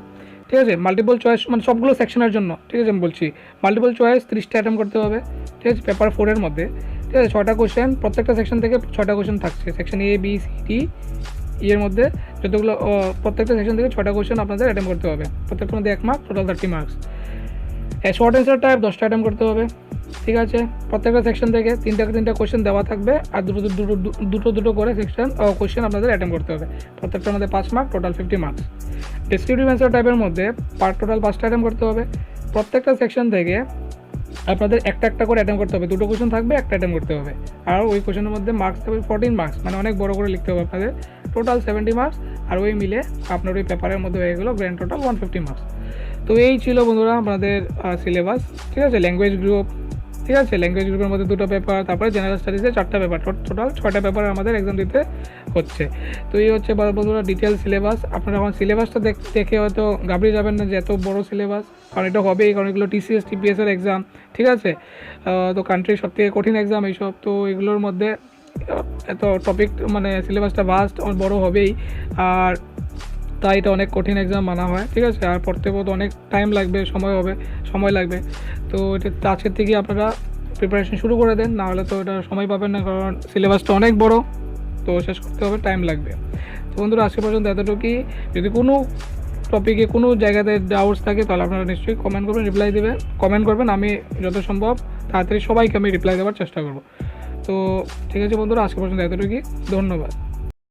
ঠিক আছে। মাল্টিপল চয়েস মানে সবগুলো সেকশনের জন্য, ঠিক আছে, আমি বলছি মাল্টিপল চয়েস 30টা অ্যাটেম্প করতে হবে, ঠিক আছে, পেপার 4 এর মধ্যে, ঠিক আছে। 6টা কোশ্চেন, প্রত্যেকটা সেকশন থেকে 6টা কোশ্চেন থাকছে। সেকশন এ, বি, সি, ডি, এর মধ্যে যতগুলো, প্রত্যেকটা সেকশন থেকে 6টা কোশ্চেন আপনাদের অ্যাটেম্প করতে হবে, প্রত্যেকটার মধ্যে 1 mark, total 30 marks. Short answer type 10টা অ্যাটেম্প করতে হবে, ঠিক আছে। প্রত্যেকটা সেকশন থেকে 3টা কোশ্চেন দেওয়া থাকবে, আর দুটো করে সেকশন কোশ্চেন আপনাদের অ্যাটেম্প করতে হবে, প্রত্যেকটার মধ্যে 5 mark, total 50 marks. Descriptive answer টাইপের মধ্যে টোটাল 5টা অ্যাটেম্প করতে হবে। প্রত্যেকটা সেকশন থেকে আপনাদের একটা করে অ্যাটেম্প করতে হবে, 2টো কোশ্চেন থাকবে, একটা অ্যাটেম্প করতে হবে। আর ওই কোশ্চেনের মধ্যে মার্কস থাকবে 14 মার্কস, মানে অনেক বড় করে লিখতে হবে আপনাদের, টোটাল 70 মার্কস। আর ওই মিলে আপনার ওই পেপারের মধ্যে হয়ে গেলো গ্র্যান্ড টোটাল 150 মার্কস। তো এই ছিল বন্ধুরা আপনাদের সিলেবাস, ঠিক আছে। ল্যাঙ্গুয়েজ গ্রুপ, ঠিক আছে, ল্যাঙ্গুয়েজ গ্রুপের মধ্যে 2টো পেপার, তারপরে জেনারেল স্টাডিজে 4টা পেপার, টোটাল 6টা পেপার আমাদের এক্সাম দিতে হচ্ছে। তো এই হচ্ছে বন্ধুরা ডিটেল সিলেবাস। আপনারা এখন সিলেবাসটা দেখে হয়তো ঘাবড়ে যাবেন না যে এত বড় সিলেবাস, কারণ এটা হবেই, কারণ এগুলো টিসিএস টিপিএস এর এক্সাম, ঠিক আছে। তো কান্ট্রির সবথেকে কঠিন এক্সাম এইসব, তো এগুলোর মধ্যে এত টপিক মানে সিলেবাসটা ভাস্ট বড় হবেই। আর তাই এটা অনেক কঠিন এক্সাম মানা হয়, ঠিক আছে। আর পড়তে পড়তে অনেক টাইম লাগবে, সময় লাগবে। তো এটা আজকের থেকে আপনারা প্রিপারেশন শুরু করে দেন, নাহলে তো এটা সময় পাবেন না, কারণ সিলেবাসটা অনেক বড়, তো শেষ করতে হবে, টাইম লাগবে। তো বন্ধুরা আজকে পর্যন্ত এতটুকুই। যদি কোনো টপিকে কোনো জায়গাতে ডাউটস থাকে তাহলে আপনারা নিশ্চয়ই কমেন্ট করবেন, আমি যত সম্ভব তাড়াতাড়ি সবাইকে আমি রিপ্লাই দেওয়ার চেষ্টা করব। তো ঠিক আছে বন্ধুরা, আজকে পর্যন্ত এতটুকুই, ধন্যবাদ।